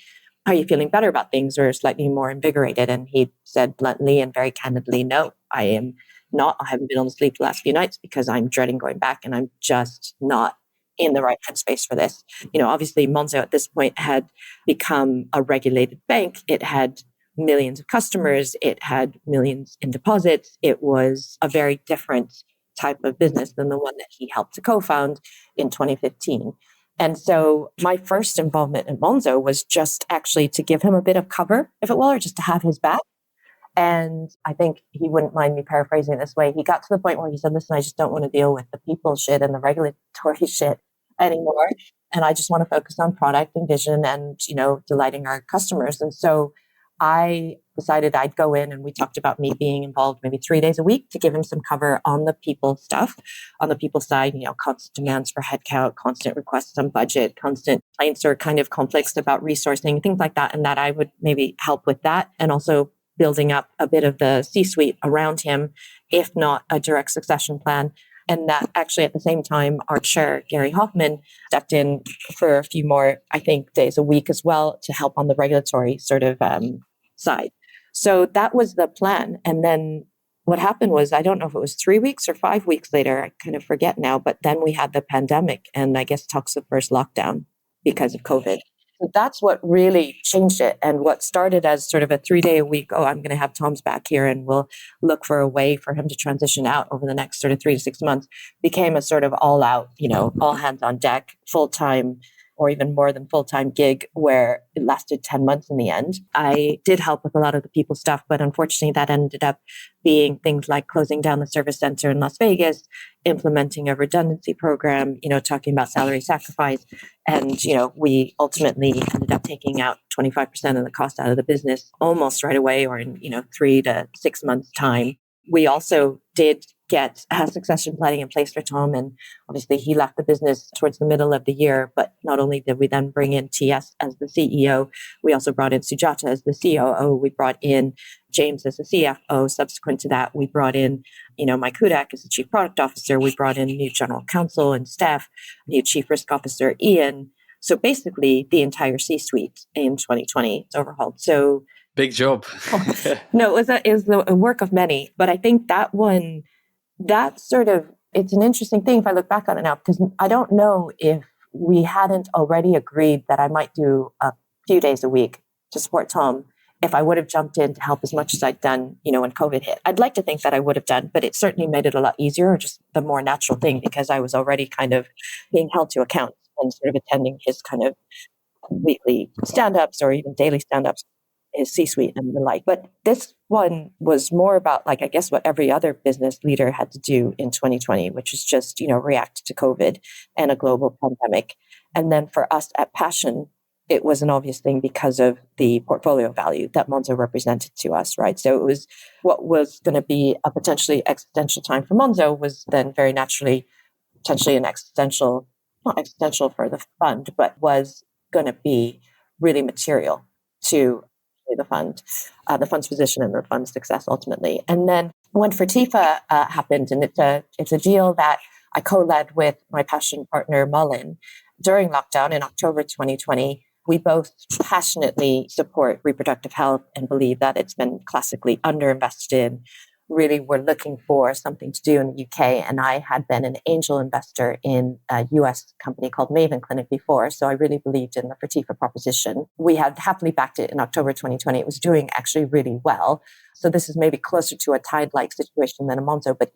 are you feeling better about things or slightly more invigorated? And he said bluntly and very candidly, no, I am not. I haven't been able to sleep the last few nights because I'm dreading going back and I'm just not in the right headspace for this. Obviously Monzo at this point had become a regulated bank. It had millions of customers. It had millions in deposits. It was a very different type of business than the one that he helped to co-found in 2015. And so my first involvement in Monzo was just actually to give him a bit of cover, if it will, or just to have his back. And I think he wouldn't mind me paraphrasing it this way. He got to the point where he said, listen, I just don't want to deal with the people shit and the regulatory shit anymore. And I just want to focus on product and vision and, delighting our customers. And so I decided I'd go in, and we talked about me being involved maybe 3 days a week to give him some cover on the people stuff. On the people side, constant demands for headcount, constant requests on budget, constant complaints or kind of conflicts about resourcing, things like that. And that I would maybe help with that. And also building up a bit of the C-suite around him, if not a direct succession plan. And that actually at the same time, our chair, Gary Hoffman, stepped in for a few more, I think, days a week as well to help on the regulatory sort of side. So that was the plan. And then what happened was, I don't know if it was 3 weeks or 5 weeks later, I kind of forget now, but then we had the pandemic and I guess talks of first lockdown because of COVID. So that's what really changed it. And what started as sort of a 3-day a week, I'm going to have Tom's back here and we'll look for a way for him to transition out over the next sort of 3 to 6 months, became a sort of all out, all hands on deck, full time, or even more than full-time gig, where it lasted 10 months in the end. I did help with a lot of the people stuff, but unfortunately that ended up being things like closing down the service center in Las Vegas, implementing a redundancy program, talking about salary sacrifice. And, we ultimately ended up taking out 25% of the cost out of the business almost right away, or in, 3 to 6 months time. We also did get succession planning in place for Tom. And obviously he left the business towards the middle of the year. But not only did we then bring in TS as the CEO, we also brought in Sujata as the COO. We brought in James as the CFO. Subsequent to that, we brought in, Mike Hudak as the Chief Product Officer. We brought in new General Counsel and Steph, new Chief Risk Officer, Ian. So basically the entire C-suite in 2020 is overhauled. So big job. No, it was a work of many. But I think that one, it's an interesting thing if I look back on it now, because I don't know if we hadn't already agreed that I might do a few days a week to support Tom, if I would have jumped in to help as much as I'd done, when COVID hit. I'd like to think that I would have done, but it certainly made it a lot easier, or just the more natural thing, because I was already kind of being held to account and sort of attending his kind of weekly stand-ups or even daily stand-ups, his C-suite and the like. But this one was more about, I guess what every other business leader had to do in 2020, which is just, react to COVID and a global pandemic. And then for us at Passion, it was an obvious thing because of the portfolio value that Monzo represented to us, right? So it was what was going to be a potentially existential time for Monzo was then very naturally potentially an existential, not existential for the fund, but was going to be really material to the fund's position and the fund's success ultimately. And then when Fertifa happened, and it's a deal that I co-led with my Passion partner Mullen during lockdown in October 2020. We both passionately support reproductive health and believe that it's been classically underinvested in. Really, we're looking for something to do in the UK. And I had been an angel investor in a US company called Maven Clinic before. So I really believed in the Fertifa proposition. We had happily backed it in October 2020. It was doing actually really well. So this is maybe closer to a Tide-like situation than a Monzo, but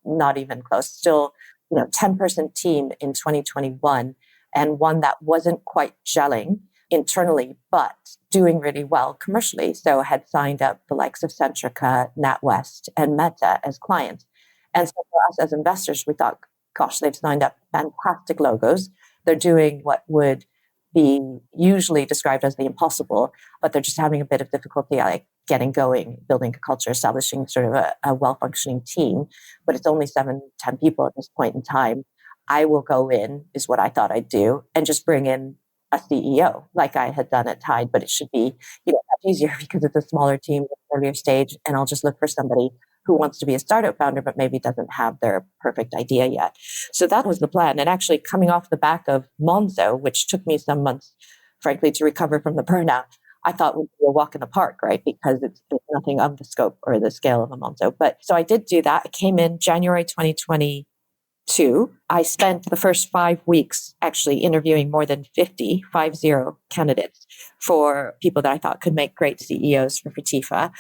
not even close. Still, 10-person team in 2021, and one that wasn't quite gelling internally, but doing really well commercially. So had signed up the likes of Centrica, NatWest, and Meta as clients. And so for us as investors, we thought, gosh, they've signed up fantastic logos. They're doing what would be usually described as the impossible, but they're just having a bit of difficulty getting going, building a culture, establishing sort of a well-functioning team. But it's only 7-10 people at this point in time. I will go in, is what I thought I'd do, and just bring in a CEO like I had done at Tide, but it should be, much easier because it's a smaller team, earlier stage, and I'll just look for somebody who wants to be a startup founder, but maybe doesn't have their perfect idea yet. So that was the plan. And actually coming off the back of Monzo, which took me some months, frankly, to recover from the burnout, I thought would be a walk in the park, right? Because it's nothing of the scope or the scale of a Monzo. But so I did do that. I came in January 2022. I spent the first 5 weeks actually interviewing more than 50 candidates for people that I thought could make great CEOs for Fertifa.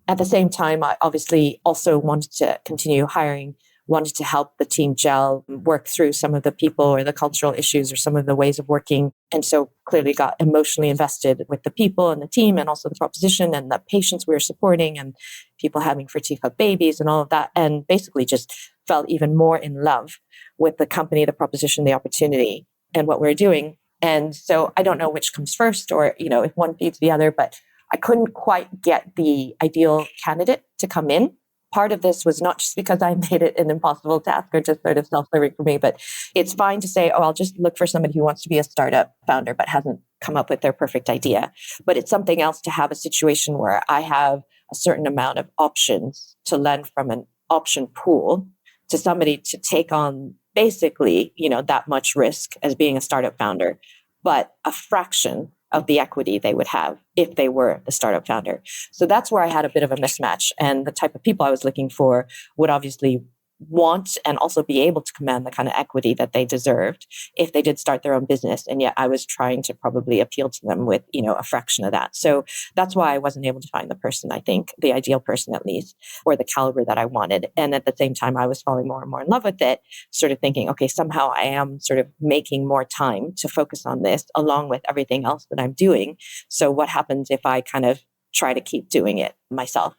At the same time, I obviously also wanted to continue hiring, wanted to help the team gel, work through some of the people or the cultural issues or some of the ways of working. And so clearly got emotionally invested with the people and the team and also the proposition and the patients we were supporting and people having Fertifa babies and all of that. And basically just felt even more in love with the company, the proposition, the opportunity, and what we're doing. And so I don't know which comes first or, if one feeds the other, but I couldn't quite get the ideal candidate to come in. Part of this was not just because I made it an impossible task or just sort of self-serving for me, but it's fine to say, oh, I'll just look for somebody who wants to be a startup founder but hasn't come up with their perfect idea. But it's something else to have a situation where I have a certain amount of options to lend from an option pool to somebody to take on basically, that much risk as being a startup founder, but a fraction of the equity they would have if they were a startup founder. So that's where I had a bit of a mismatch. And the type of people I was looking for would obviously want and also be able to command the kind of equity that they deserved if they did start their own business. And yet I was trying to probably appeal to them with, a fraction of that. So that's why I wasn't able to find the person, I think, the ideal person at least, or the caliber that I wanted. And at the same time, I was falling more and more in love with it, sort of thinking, okay, somehow I am sort of making more time to focus on this along with everything else that I'm doing. So what happens if I kind of try to keep doing it myself?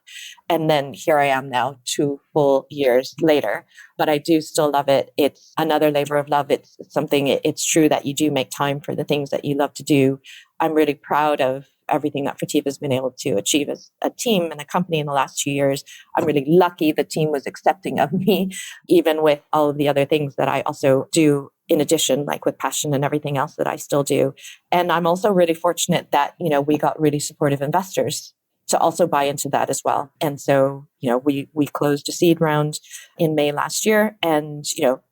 And then here I am now 2 full years later, but I do still love it. It's another labor of love. It's something, it's true that you do make time for the things that you love to do. I'm really proud of everything that Fertifa has been able to achieve as a team and a company in the last 2 years. I'm really lucky the team was accepting of me, even with all of the other things that I also do in addition, like with Passion and everything else that I still do. And I'm also really fortunate that, we got really supportive investors to also buy into that as well. And so, we closed a seed round in May last year. And,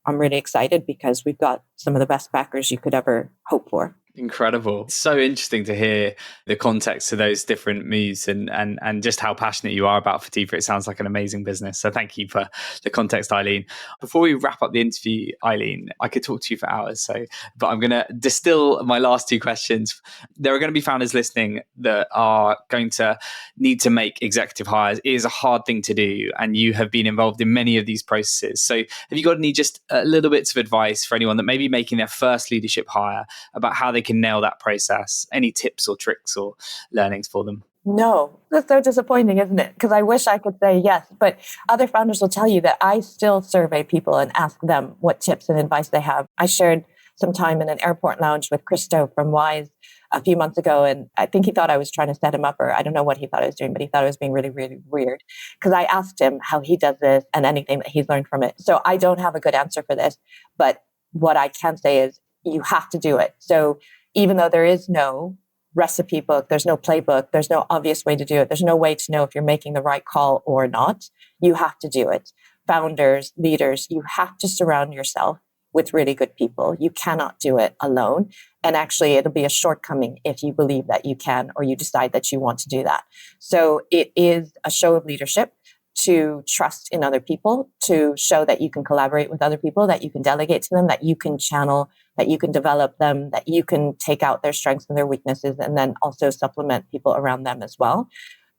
I'm really excited because we've got some of the best backers you could ever hope for. Incredible. So interesting to hear the context to those different moves and just how passionate you are about Fertifa. It sounds like an amazing business. So thank you for the context, Eileen. Before we wrap up the interview, Eileen, I could talk to you for hours. But I'm going to distill my last 2 questions. There are going to be founders listening that are going to need to make executive hires. It is a hard thing to do. And you have been involved in many of these processes. So have you got any just little bits of advice for anyone that may be making their first leadership hire about how they can nail that process? Any tips or tricks or learnings for them? No, that's so disappointing, isn't it? Because I wish I could say yes, but other founders will tell you that I still survey people and ask them what tips and advice they have. I shared some time in an airport lounge with Christo from Wise a few months ago, and I think he thought I was trying to set him up, or I don't know what he thought I was doing, but he thought I was being really, really weird because I asked him how he does this and anything that he's learned from it. So I don't have a good answer for this, but what I can say is you have to do it. So even though there is no recipe book, there's no playbook, there's no obvious way to do it, there's no way to know if you're making the right call or not, you have to do it. Founders, leaders, you have to surround yourself with really good people. You cannot do it alone. And actually, it'll be a shortcoming if you believe that you can or you decide that you want to do that. So it is a show of leadership to trust in other people, to show that you can collaborate with other people, that you can delegate to them, that you can channel, that you can develop them, that you can take out their strengths and their weaknesses, and then also supplement people around them as well.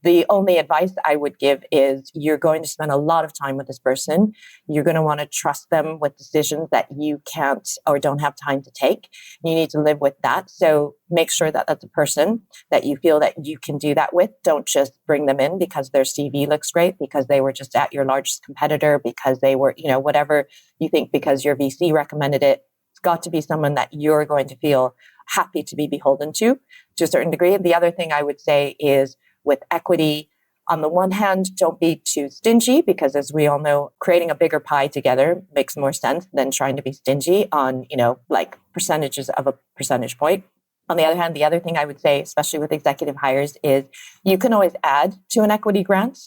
The only advice I would give is you're going to spend a lot of time with this person. You're going to want to trust them with decisions that you can't or don't have time to take. You need to live with that. So make sure that that's a person that you feel that you can do that with. Don't just bring them in because their CV looks great, because they were just at your largest competitor, because they were, whatever you think, because your VC recommended it. It's got to be someone that you're going to feel happy to be beholden to a certain degree. And the other thing I would say is, with equity, on the one hand, don't be too stingy, because as we all know, creating a bigger pie together makes more sense than trying to be stingy on, like percentages of a percentage point. On the other hand, the other thing I would say, especially with executive hires, is you can always add to an equity grant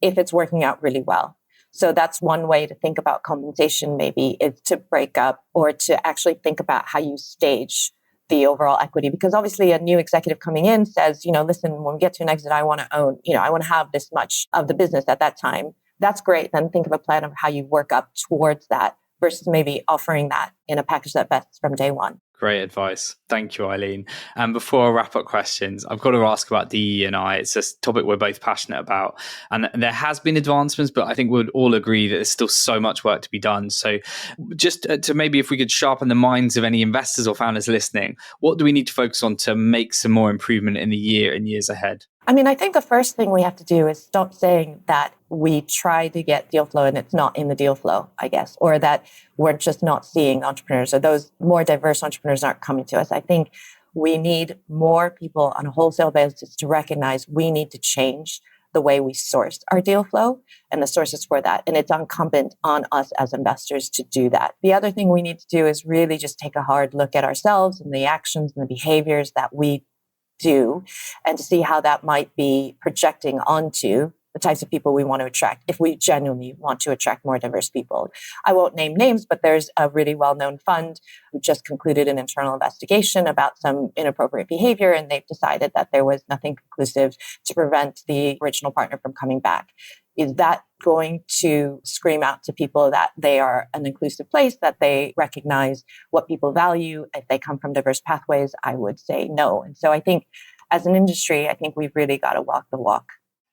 if it's working out really well. So that's one way to think about compensation, maybe, is to break up or to actually think about how you stage the overall equity. Because obviously a new executive coming in says, listen, when we get to an exit, I want to own, I want to have this much of the business at that time. That's great. Then think of a plan of how you work up towards that versus maybe offering that in a package that vests from day one. Great advice. Thank you, Eileen. And before I wrap up questions, I've got to ask about DE&I. It's a topic we're both passionate about. And there has been advancements, but I think we'd all agree that there's still so much work to be done. So just to maybe if we could sharpen the minds of any investors or founders listening, what do we need to focus on to make some more improvement in the year and years ahead? I think the first thing we have to do is stop saying that we try to get deal flow and it's not in the deal flow, I guess, or that we're just not seeing entrepreneurs or those more diverse entrepreneurs aren't coming to us. I think We need more people on a wholesale basis to recognize we need to change the way we source our deal flow and the sources for that. And it's incumbent on us as investors to do that. The other thing we need to do is really just take a hard look at ourselves and the actions and the behaviors that we do, and to see how that might be projecting onto the types of people we want to attract if we genuinely want to attract more diverse people. I won't name names, but there's a really well-known fund who just concluded an internal investigation about some inappropriate behavior, and they've decided that there was nothing conclusive to prevent the original partner from coming back. Is that going to scream out to people that they are an inclusive place, that they recognize what people value, if they come from diverse pathways? I would say no. And so I think as an industry, I think we've really got to walk the walk.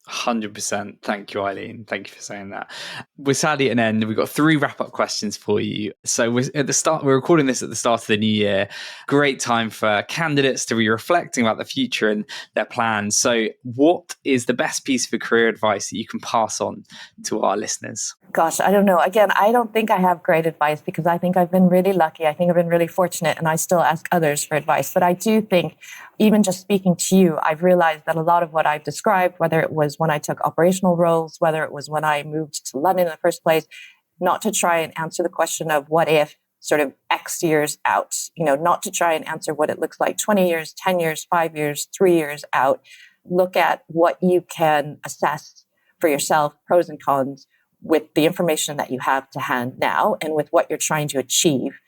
100%. Thank you, Eileen. Thank you for saying that. We're sadly at an end. We've got 3 wrap-up questions for you. So we're recording this at the start of the new year. Great time for candidates to be reflecting about the future and their plans. So what is the best piece of career advice that you can pass on to our listeners? Gosh, I don't know. Again, I don't think I have great advice because I think I've been really lucky. I think I've been really fortunate, and I still ask others for advice. But I do think, even just speaking to you, I've realized that a lot of what I've described, whether it was when I took operational roles, whether it was when I moved to London in the first place, not to try and answer the question of what if sort of X years out, not to try and answer what it looks like 20 years, 10 years, 5 years, 3 years out. Look at what you can assess for yourself, pros and cons, with the information that you have to hand now and with what you're trying to achieve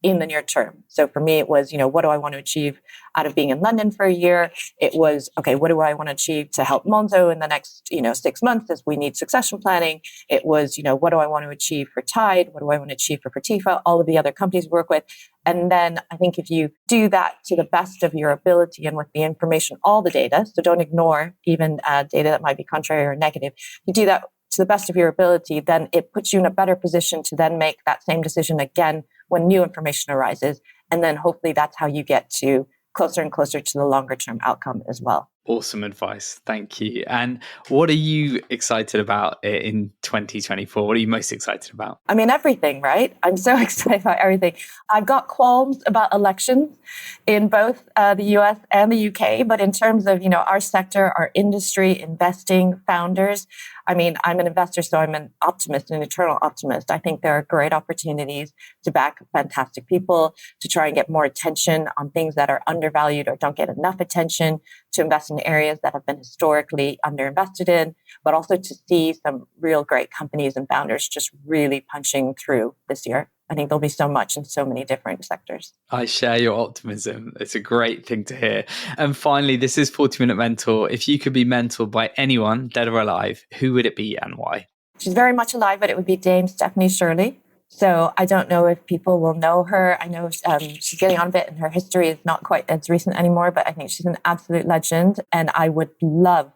in the near term. So for me, it was, what do I want to achieve out of being in London for a year? It was, okay, what do I want to achieve to help Monzo in the next, 6 months as we need succession planning? It was, what do I want to achieve for Tide? What do I want to achieve for Fertifa? All of the other companies we work with. And then I think if you do that to the best of your ability and with the information, all the data, so don't ignore even data that might be contrary or negative, you do that to the best of your ability, then it puts you in a better position to then make that same decision again when new information arises. And then hopefully that's how you get to closer and closer to the longer term outcome as well. Awesome advice. Thank you. And what are you excited about in 2024? What are you most excited about? I mean, everything, right? I'm so excited about everything. I've got qualms about elections in both the US and the UK, but in terms of, our sector, our industry, investing, founders, I mean, I'm an investor, so I'm an optimist, an eternal optimist. I think there are great opportunities to back fantastic people, to try and get more attention on things that are undervalued or don't get enough attention, to invest in areas that have been historically underinvested in, but also to see some real great companies and founders just really punching through this year. I think there'll be so much in so many different sectors. I share your optimism. It's a great thing to hear. And finally, this is 40-Minute Mentor. If you could be mentored by anyone, dead or alive, who would it be and why? She's very much alive, but it would be Dame Stephanie Shirley. So I don't know if people will know her. I know she's getting on a bit and her history is not quite as recent anymore, but I think she's an absolute legend. And I would love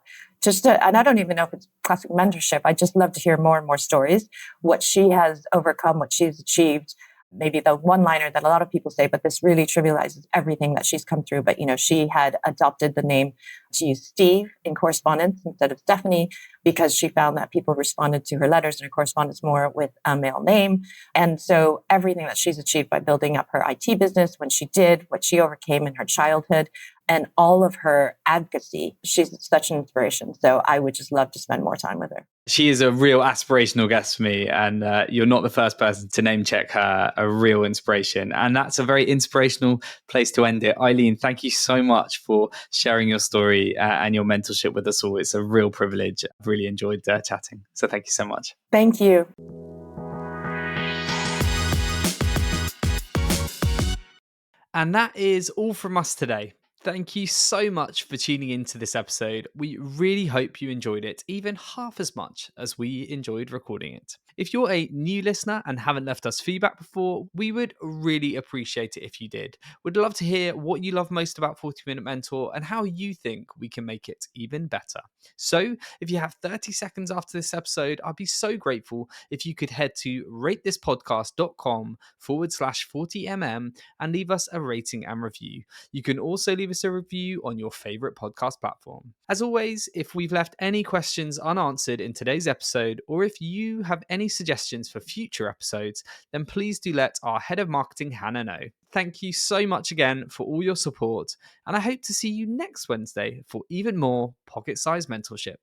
and I don't even know if it's classic mentorship. I just love to hear more and more stories, what she has overcome, what she's achieved. Maybe the one-liner that a lot of people say, but this really trivializes everything that she's come through. But, she had adopted the name. She used Steve in correspondence instead of Stephanie because she found that people responded to her letters and her correspondence more with a male name. And so everything that she's achieved by building up her IT business, when she did, what she overcame in her childhood, and all of her advocacy, she's such an inspiration. So I would just love to spend more time with her. She is a real aspirational guest for me, and you're not the first person to name check her, a real inspiration. And that's a very inspirational place to end it. Eileen, thank you so much for sharing your story and your mentorship with us all. It's a real privilege. I've really enjoyed chatting. So thank you so much. Thank you. And that is all from us today. Thank you so much for tuning into this episode. We really hope you enjoyed it even half as much as we enjoyed recording it. If you're a new listener and haven't left us feedback before, we would really appreciate it if you did. We'd love to hear what you love most about 40-Minute Mentor and how you think we can make it even better. So if you have 30 seconds after this episode, I'd be so grateful if you could head to ratethispodcast.com/40mm and leave us a rating and review. You can also leave us a review on your favorite podcast platform. As always, if we've left any questions unanswered in today's episode, or if you have any any suggestions for future episodes, then please do let our head of marketing, Hannah, know. Thank you so much again for all your support, and I hope to see you next Wednesday for even more pocket-sized mentorship.